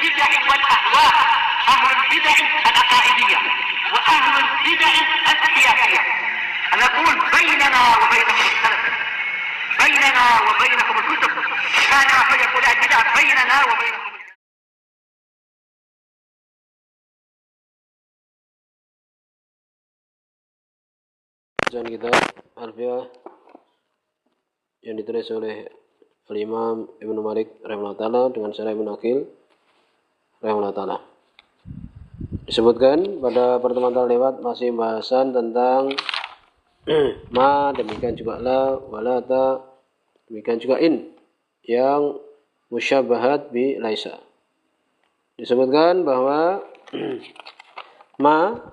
البدع والأهواء، أهل البدع العقائدية وأهل البدع السياسية. نقول بيننا وبينكم السلف، بيننا وبينكم الكتب، كان فيقول البدع بيننا وبينكم. Bacaan kita Alfiah yang ditulis oleh Al-Imam Ibnu Malik rahimahullah ta'ala dengan syarah Ibnu Aqil rahimahullah ta'ala. Disebutkan pada pertemuan terlewat masih bahasan tentang ma, demikian juga la, walata, demikian juga in yang musyabahat bi laisa. Disebutkan bahwa ma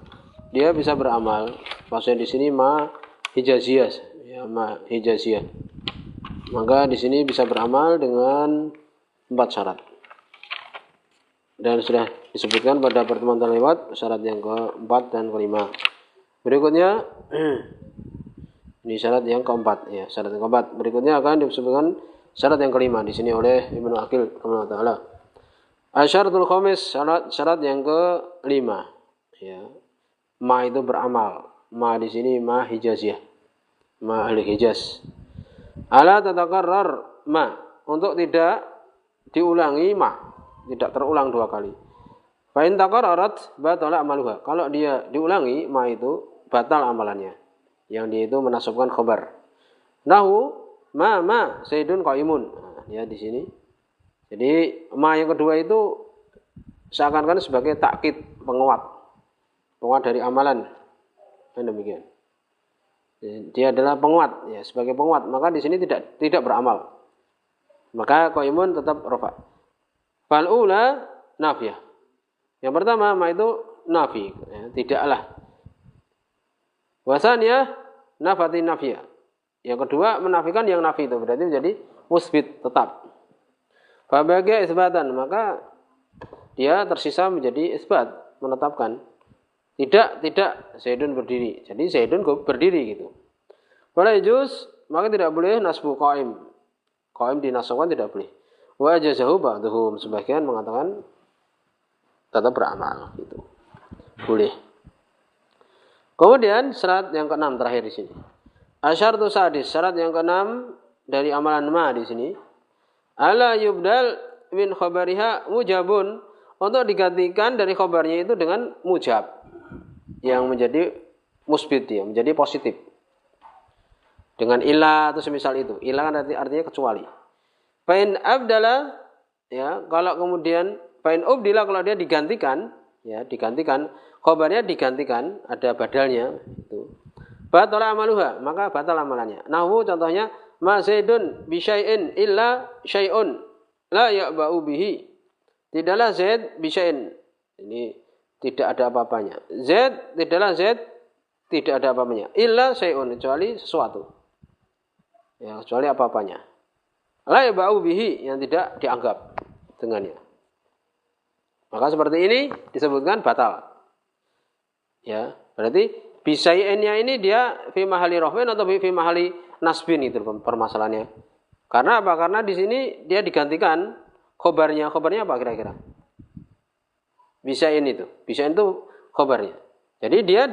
dia bisa beramal. Maksudnya di sini ma hijaziyah, ya, ma hijaziyah. Maka di sini bisa beramal dengan 4 syarat. Dan sudah disebutkan pada pertemuan terlewat syarat yang keempat dan kelima. Berikutnya ini syarat yang keempat, ya, syarat yang keempat. Berikutnya akan disebutkan syarat yang kelima di sini oleh Ibnu Aqil rahimahullah ta'ala. Asyaratul khamis, syarat yang kelima, ya. Ma itu beramal. Ma di sini ma hijaziyah. Ma ahli Hijaz. Ala tatakarrar ma, untuk tidak diulangi ma, tidak terulang 2 kali. Fa in takarrarat batala amaluha. Kalau dia diulangi ma itu batal amalannya. Yang dia itu menasabkan khabar. Nahu ma sayyidun qaimun. Nah, ya di sini. Jadi ma yang kedua itu seakan-akan sebagai takkid, penguat dari amalan. Dan demikian. Dia adalah penguat, ya, sebagai penguat, maka di sini tidak beramal. Maka qaimun tetap rafa. Fal ula nafiyah. Yang pertama ma itu nafi, ya, tidaklah. Wasaniyah nafati nafiyah. Yang kedua menafikan yang nafi itu, berarti menjadi musbit, tetap. Fa baqiya isbatan, maka dia tersisa menjadi isbat, menetapkan. Tidak Zaidun berdiri. Jadi Zaidun berdiri gitu. Wala yajuz, maka tidak boleh nasbu qaim. Qaim dinasabkan tidak boleh. Wa ajazahu ba'dhum, sebagian mengatakan tetap beramal gitu. Boleh. Kemudian syarat yang ke-6 terakhir di sini. Asyartu sadis, syarat yang ke-6 dari amalan ma di sini. Ala yubdal min khabariha mujabun, untuk digantikan dari khabarnya itu dengan mujab yang menjadi musbit, ya, menjadi positif. Dengan ilah atau semisal itu. Ilah kan artinya kecuali. Fa'in abdala, ya, kalau kemudian fa'in ubdila, kalau dia digantikan, ya, digantikan, khabarnya digantikan, ada badalnya itu. Batala amaluha, maka batal amalannya. Nahu contohnya ma zaidun bi syai'in illa syai'un la ya'ba'u bihi. Tidaklah Zaid bi syai'in. Ini tidak ada apa-apanya. Tidaklah Zaid tidak ada apa-apanya. Illa syai'un, kecuali sesuatu. Ya, kecuali apa-apanya. La ya'ba'u bihi, yang tidak dianggap dengannya. Maka seperti ini disebutkan batal. Ya, berarti bisyai'innya ini dia fi mahali rafin atau fi mahali nasbin, itu permasalahannya. Karena apa? Karena di sini dia digantikan khobarnya apa kira-kira? Bisya'in itu khobarnya. Jadi dia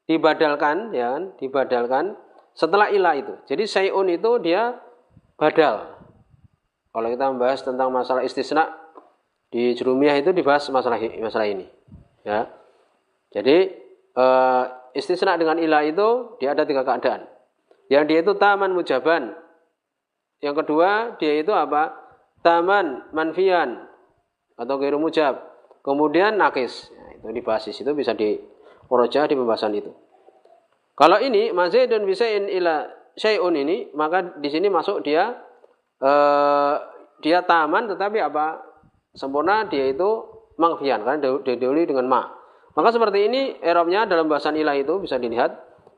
dibadalkan, ya kan? Dibadalkan setelah ilah itu. Jadi syai'un itu dia badal. Kalau kita membahas tentang masalah istisna di Jurumiyah itu dibahas masalah ini, ya. Jadi istisna dengan ilah itu dia ada 3 keadaan. Yang dia itu taman mujaban. Yang kedua dia itu apa? Taman manfian atau ghairu mujab. Kemudian nakis. Nah, itu dibahas di situ, bisa dimurojaah di pembahasan itu. Kalau ini mazaidun bisain ila syai'un ini, maka di sini masuk dia taman tetapi apa? Sempurna dia itu mangfian, karena didahului dengan ma. Maka seperti ini i'rabnya dalam bahasan ilah itu bisa dilihat.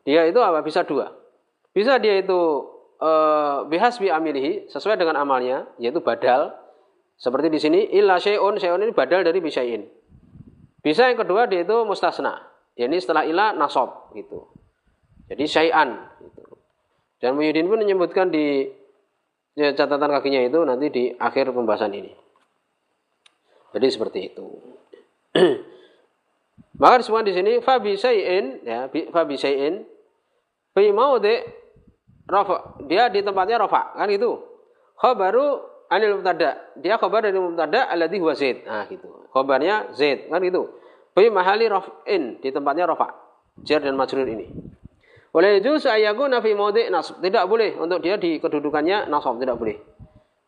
Dia itu apa? Bisa 2. Bisa dia itu bihasbi amilihi, sesuai dengan amalnya, yaitu badal. Seperti di sini illa syai'un ini badal dari bisyai'in. Bisa yang kedua dia itu mustasna. Ini setelah ilah nasab gitu. Jadi syai'an gitu. Dan Muhyiddin pun menyebutkan di catatan kakinya itu nanti di akhir pembahasan ini. Jadi seperti itu. Maka disebutkan di sini fabi syai'in ya, fabi syai'in fi maudhi rafa. Dia di tempatnya rafa, kan gitu. Khabaru anil mubtada. Dia khabar dari mubtada alladzi huwa zaid. Nah, gitu. Khabarnya zaid, kan gitu. Fi mahali raf'in, di tempatnya rafa. Jar dan majrur ini. Wala yajuzu ayyakuna fi maudhi nasb. Tidak boleh untuk dia di kedudukannya nasab, tidak boleh.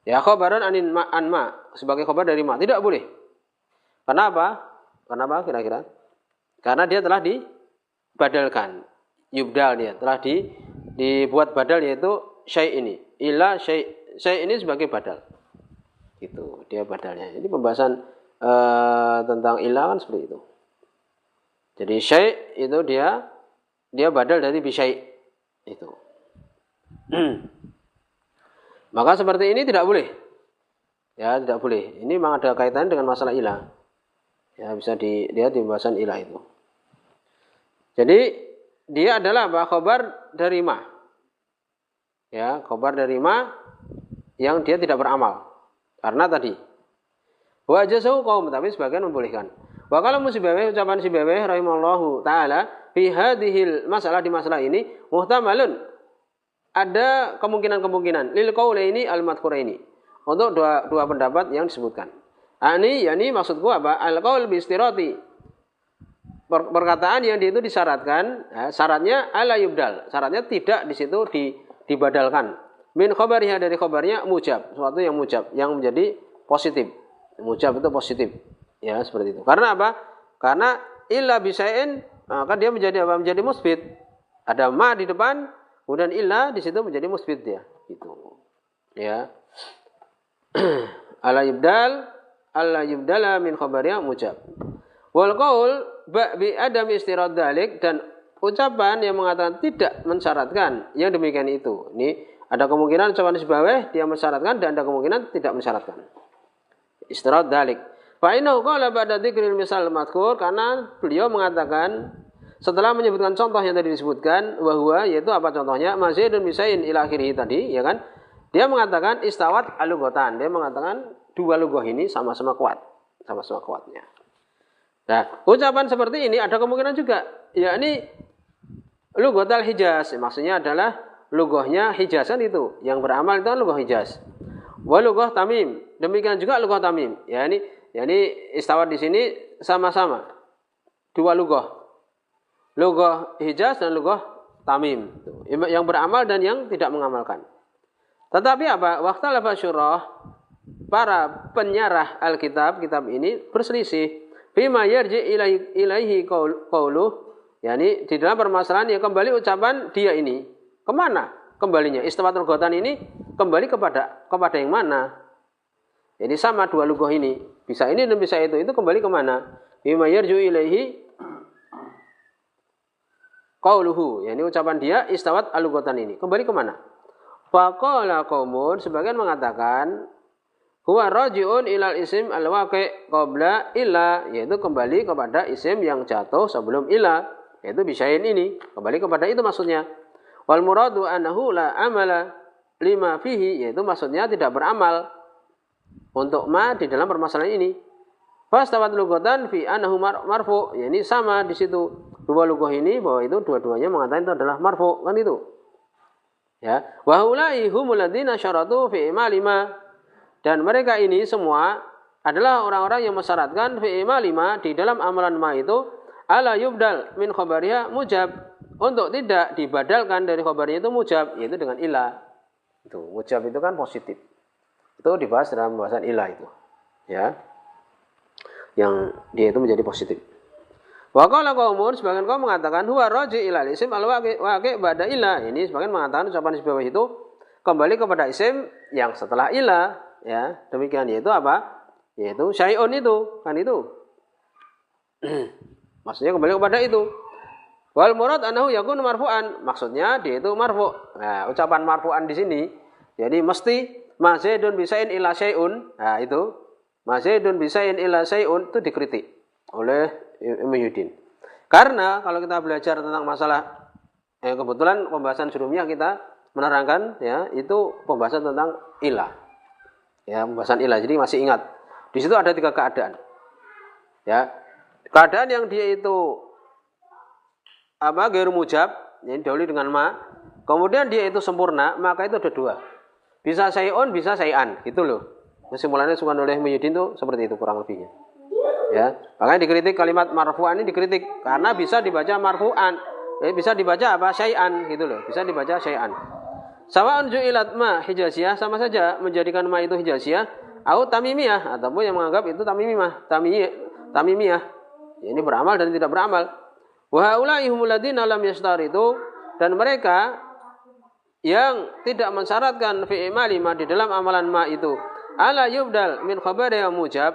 Ya khabaran anma sebagai khabar dari ma, tidak boleh. Kenapa? Kenapa kira-kira? Karena dia telah dibadalkan. Yubdal dia telah dibuat badal yaitu syai' ini. Ila syai' ini sebagai badal. Itu dia badalnya. Ini pembahasan tentang ila kan seperti itu. Jadi syai' itu dia badal dari bisyai' itu. Maka seperti ini tidak boleh. Ya, tidak boleh. Ini memang ada kaitannya dengan masalah ilah. Ya, bisa dilihat di pembahasan ilah itu. Jadi, dia adalah apa? Khabar dari ma. Ya, khabar dari ma yang dia tidak beramal. Karena tadi. Wa ajazahu qaum, tapi sebagian membolehkan. Wa kalau Sibawayh, ucapan Sibawayh rahimallahu taala fi hadhil masalah, di masalah ini muhtamalun, ada kemungkinan-kemungkinan lil qaulaini al-madhkuraini, untuk dua pendapat yang disebutkan. Yani maksudku apa? Al-qaul bi istirati, perkataan yang itu disyaratkan, ya, syaratnya ala yubdal, syaratnya tidak di situ dibadalkan. Min khabariha, dari khabarnya mujab, sesuatu yang mujab, yang menjadi positif. Mujab itu positif. Ya, seperti itu. Karena apa? Karena illa bisain, maka dia menjadi apa? Menjadi musbit. Ada ma di depan, kemudian illa di situ menjadi musbit dia. Gitu. Ya. Ala yubdala min khabariha mujab. Wal qaul bi adam istirad dalik, dan ucapan yang mengatakan tidak mensyaratkan yang demikian itu. Ini ada kemungkinan ucapan Sibawayh dia mensyaratkan, dan ada kemungkinan tidak mensyaratkan. Istirad dalik. Fa innahu qala ba'da dzikril misal madhkur, karena beliau mengatakan setelah menyebutkan contoh yang tadi disebutkan, bahwa yaitu apa contohnya? Mazidun bisain ila akhirih tadi, ya kan? Dia mengatakan istawat alugotan. Dia mengatakan dua lugoh ini sama-sama kuat, sama-sama kuatnya. Nah, ucapan seperti ini ada kemungkinan juga, yakni lugotal Hijaz. Maksudnya adalah lugohnya Hijaz, kan itu. Yang beramal itu kan lugoh Hijaz. Wa lugoh Tamim. Demikian juga lugoh Tamim. Yani istawat di sini sama-sama dua lugoh. Lugoh Hijaz dan lugoh Tamim. Yang beramal dan yang tidak mengamalkan. Tetapi apa? Waqtalafa syurah, para penyarah Alkitab, kitab ini berselisih. Bima yarji ilaihi qauluh, yakni di dalam permasalahan yang kembali ucapan dia ini. Kemana kembalinya? Istiwatul Ghatan ini kembali kepada yang mana? Jadi sama dua lugoh ini. Bisa ini dan bisa itu. Itu kembali kemana? Bima yarji ilaihi qauluhu, yakni ucapan dia istawat al-Ghatan ini. Kembali kemana? Faqala qaumun, sebagian mengatakan huwa raji'un ilal isim al-waqi' qabla illa, yaitu kembali kepada isim yang jatuh sebelum illa, yaitu bisain ini, kembali kepada itu maksudnya. Wal muradu annahu la amala lima fihi, yaitu maksudnya tidak beramal untuk ma di dalam permasalahan ini. Fastawat lughatan fi annahu marfu, yakni sama di situ dua lughah ini bahwa itu dua-duanya mengatakan itu adalah marfu, kan itu. Ya, wa ulai humul ladzina syaratu fi imalima, dan mereka ini semua adalah orang-orang yang mensyaratkan fi imalima, di dalam amalan ma itu ala yubdal min khabariha mujab, untuk tidak dibadalkan dari khabarnya itu mujab, yaitu dengan ilah. Itu mujab itu kan positif. Itu dibahas dalam pembahasan ilah itu. Ya. Yang dia itu menjadi positif. Wa qala qaumun, sebagian kaum mengatakan huwa raji ilal isim al-waqi' ba'da illa. Ini sebagian mengatakan ucapan Sibawayh itu kembali kepada isim yang setelah illa, ya. Demikian, yaitu apa? Yaitu syai'un itu, kan itu. Maksudnya kembali kepada itu. Wal murad annahu yakunu marfu'an. Maksudnya dia itu marfu'. Nah, ucapan marfu'an di sini jadi mesti mazidun bisain ila syai'un. Nah, itu mazidun bisain ila syai'un itu dikritik oleh Muhyiddin. Karena kalau kita belajar tentang masalah kebetulan pembahasan sebelumnya kita menerangkan, ya, itu pembahasan tentang ilah. Ya, pembahasan ilah. Jadi masih ingat Di situ ada 3 keadaan. Ya. Keadaan yang dia itu ghairu mujab, ini dahului dengan ma. Kemudian dia itu sempurna, maka itu ada 2. Bisa syai'un, bisa syai'an, gitu loh. Kesimpulannya sukan oleh Muhyiddin itu seperti itu kurang lebihnya. Ya, makanya dikritik kalimat marfu'an ini dikritik karena bisa dibaca marfu'an, bisa dibaca apa syai'an gitu loh, bisa dibaca syai'an. Sawa'un ju'ilat ma hijaziyah, sama saja menjadikan ma itu hijaziyah atau tamimiyah, ataupun yang menganggap itu tamimiyah. Ini beramal dan tidak beramal. Wa haula'i humul ladzina lam yashtaritu, dan mereka yang tidak mensyaratkan fi imali ma di dalam amalan ma itu ala yubdal min khabari yang mujab,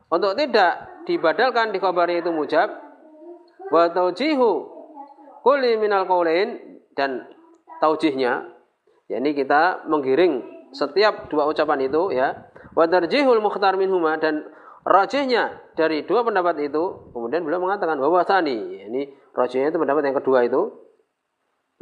untuk tidak dibadalkan di khabari itu mujab, wa taujihu kulli minal qaulain, dan taujihnya yakni kita menggiring setiap 2 ucapan itu ya, wa tarjihul mukhtar minhuma, dan rajihnya dari 2 pendapat itu. Kemudian beliau mengatakan bahwa tsani, yakni rajihnya itu pendapat yang kedua itu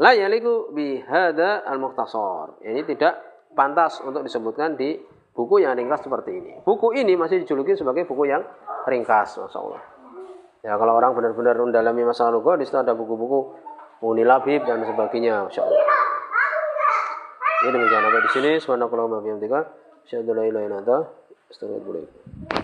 la yaliku bi hadza al-mukhtasar, ini tidak pantas untuk disebutkan di buku yang ringkas seperti ini. Buku ini masih dijuluki sebagai buku yang ringkas, Masya Allah. Ya, kalau orang benar-benar mendalami masalah lugah, di situ ada buku-buku Munilabib dan sebagainya, Masya Allah. Ini demikian sampai di sini. Subhanakallahumma wa bihamdika, asyhadu an la ilaha illa anta, astaghfiruka wa atubu ilaik.